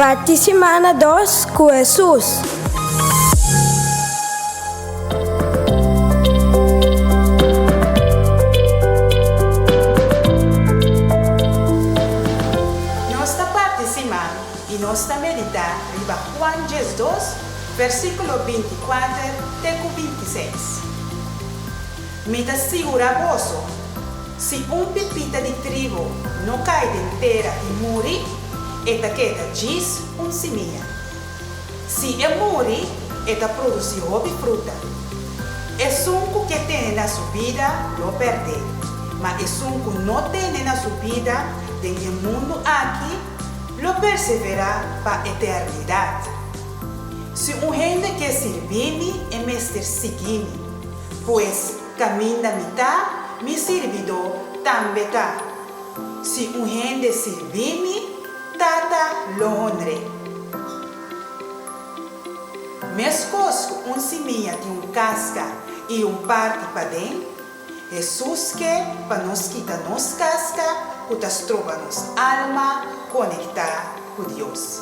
Parte semana 2 com Jesus. Nossa parte semana e nossa meditar riba Juan 2, versículo 24 até 26. Me te segura vosso, se pepita de trigo não cai de terra e morre, eta queda diz semeia. Se morre, eta produz houve fruta. É sunco que tem na sua vida, lo perde. Mas é sunco não tem na sua vida, tem o mundo aqui, lo persevera para a eternidade. Se gente que serve é mestre seguir, pois caminho da metade, me servidor também tá. Se gente serve tata longe. Mesmo semeia de casca e parte para dentro, Jesus quer para nos quitar nos casca, que nos trova nos alma conectar com Deus.